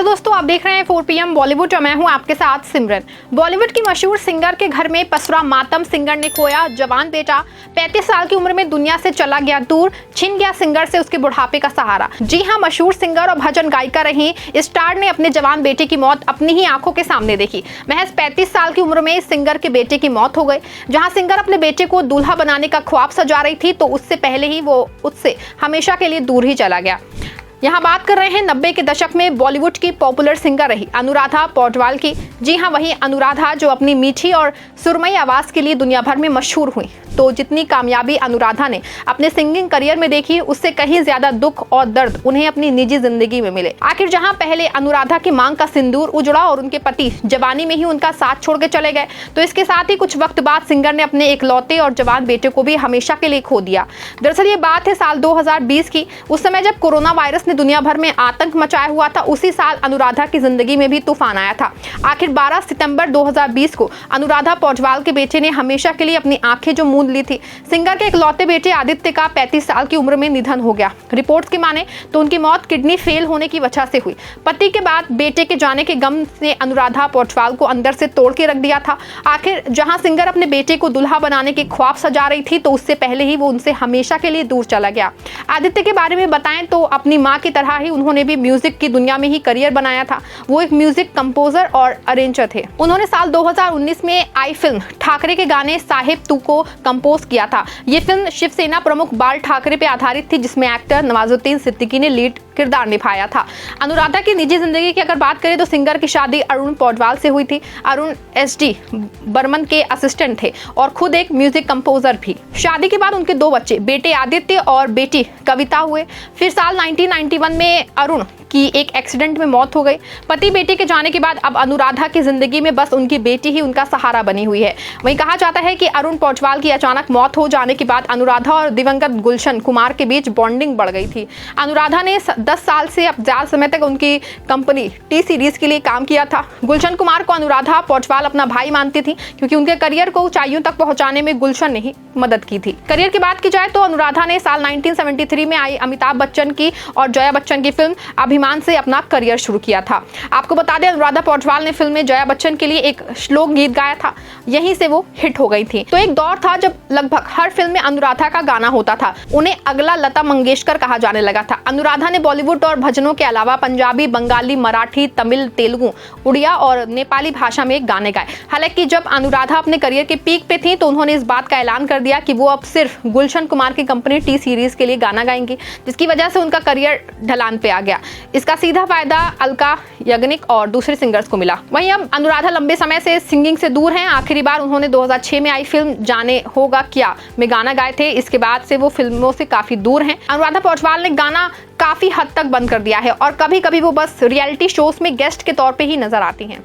Hello दोस्तों, आप देख रहे हैं 4 PM बॉलीवुड और मैं हूं आपके साथ सिमरन। बॉलीवुड की मशहूर सिंगर के घर में पसरा मातम। सिंगर ने खोया जवान बेटा। 35 साल की उम्र में दुनिया से चला गया दूर। छिन गया सिंगर से उसके बुढ़ापे का सहारा। जी हां, मशहूर सिंगर और भजन गायिका रही स्टार ने अपने जवान बेटे की मौत अपनी ही आंखों के सामने देखी। महज 35 साल की उम्र में इस सिंगर के बेटे की मौत हो गई। जहां सिंगर अपने बेटे को दूल्हा बनाने का ख्वाब सजा रही थी तो उससे पहले ही वो उससे हमेशा के लिए दूर ही चला गया। यहाँ बात कर रहे हैं 90 के दशक में बॉलीवुड की पॉपुलर सिंगर रही अनुराधा पौडवाल की। जी हाँ, वही अनुराधा जो अपनी मीठी और सुरमई आवाज के लिए दुनिया भर में मशहूर हुई। तो जितनी कामयाबी अनुराधा ने अपने सिंगिंग करियर में देखी, उससे कहीं ज्यादा दुख और दर्द उन्हें अपनी निजी जिंदगी में मिले। आखिर जहां पहले अनुराधा की मांग का सिंदूर उजड़ा और उनके पति जवानी में ही उनका साथ छोड़ के चले गए, तो इसके साथ ही कुछ वक्त बाद सिंगर ने अपने इकलौते और जवान बेटे को भी हमेशा के लिए खो दिया। दरअसल ये बात है साल 2020 की। उस समय जब कोरोना वायरस ने दुनिया भर में आतंक मचाया हुआ था, उसी साल अनुराधा की जिंदगी में भी तूफान आया था। आखिर 12 सितंबर 2020 को अनुराधा पौडवाल के बेटे ने हमेशा के लिए अपनी आंखें जो मूंद ली थी। सिंगर के इकलौते बेटे आदित्य का 35 साल की उम्र में निधन हो गया। रिपोर्ट्स की माने तो उनकी मौत किडनी फेल होने की वजह से हुई। पति के बाद बेटे के जाने के गम ने अनुराधा पौडवाल को अंदर से तोड़ के रख दिया था। आखिर जहां सिंगर अपने बेटे को दुल्हा बनाने के ख्वाब सजा रही थी तो उससे पहले ही वो उनसे हमेशा के लिए दूर चला गया। आदित्य के बारे में बताएं तो अपनी मां की तरह ही उन्होंने भी म्यूजिक की दुनिया में ही करियर बनाया था। वो एक म्यूजिक कंपोजर और अरेंजर थे। उन्होंने साल 2019 में आई फिल्म ठाकरे के गाने साहेब तू को कंपोज किया था। ये फिल्म शिवसेना प्रमुख बाल ठाकरे पे आधारित थी, जिसमें एक्टर नवाजुद्दीन सिद्दीकी ने लीड किरदार निभाया था। अनुराधा की निजी जिंदगी की अगर बात करें तो सिंगर की शादी अरुण पौडवाल से हुई थी। अरुण SD बर्मन के असिस्टेंट थे और खुद एक म्यूजिक कंपोजर भी। शादी के बाद उनके 2 बच्चे, बेटे आदित्य और बेटी कविता हुए। फिर साल 1991 में अरुण की एक एक्सीडेंट में मौत हो गई। पति बेटे के जाने के बाद अब अनुराधा की जिंदगी में बस उनकी बेटी ही उनका सहारा बनी हुई है। वहीं कहा जाता है कि अरुण पौडवाल की अचानक मौत हो जाने के बाद अनुराधा और दिवंगत गुलशन कुमार के बीच बॉन्डिंग बढ़ गई थी। अनुराधा ने 10 साल से अब ज्यादा समय तक उनकी कंपनी टी सीरीज के लिए काम किया था। गुलशन कुमार को अनुराधा पौडवाल अपना भाई मानती थी, क्योंकि उनके करियर को ऊंचाइयों तक पहुंचाने में गुलशन ने ही मदद की थी। करियर की बात की जाए तो अनुराधा ने साल 1973 में आई अमिताभ बच्चन की और जया बच्चन की फिल्म अभिमान से अपना करियर शुरू किया था। आपको बता दें, अनुराधा पौडवाल ने फिल्म में जया बच्चन के लिए एक श्लोक गीत गाया था। यहीं से वो हिट हो गई थी। तो एक दौर था जब लगभग हर फिल्म में अनुराधा का गाना होता था। उन्हें अगला लता मंगेशकर कहा जाने लगा था। अनुराधा ने बॉलीवुड और भजनों के अलावा पंजाबी, बंगाली, मराठी, तमिल, तेलुगु, उड़िया और नेपाली भाषा में गाने गाए। हालांकि जब अनुराधा अपने करियर के पीक पे थी तो उन्होंने इस बात का ऐलान कर दिया कि वो अब सिर्फ गुलशन कुमार की कंपनी टी सीरीज के लिए गाना गाएंगी, जिसकी वजह से उनका करियर ढलान पे आ गया। इसका सीधा फायदा अलका याग्निक और दूसरे सिंगर्स को मिला। वहीं अब अनुराधा लंबे समय से सिंगिंग से दूर हैं। आखिरी बार उन्होंने 2006 में आई फिल्म जाने होगा क्या में गाना गाए थे। इसके बाद से वो फिल्मों से काफी दूर हैं। अनुराधा पौडवाल ने गाना काफी हद तक बंद कर दिया है और कभी कभी वो बस रियलिटी शोज में गेस्ट के तौर पे ही नजर आती हैं।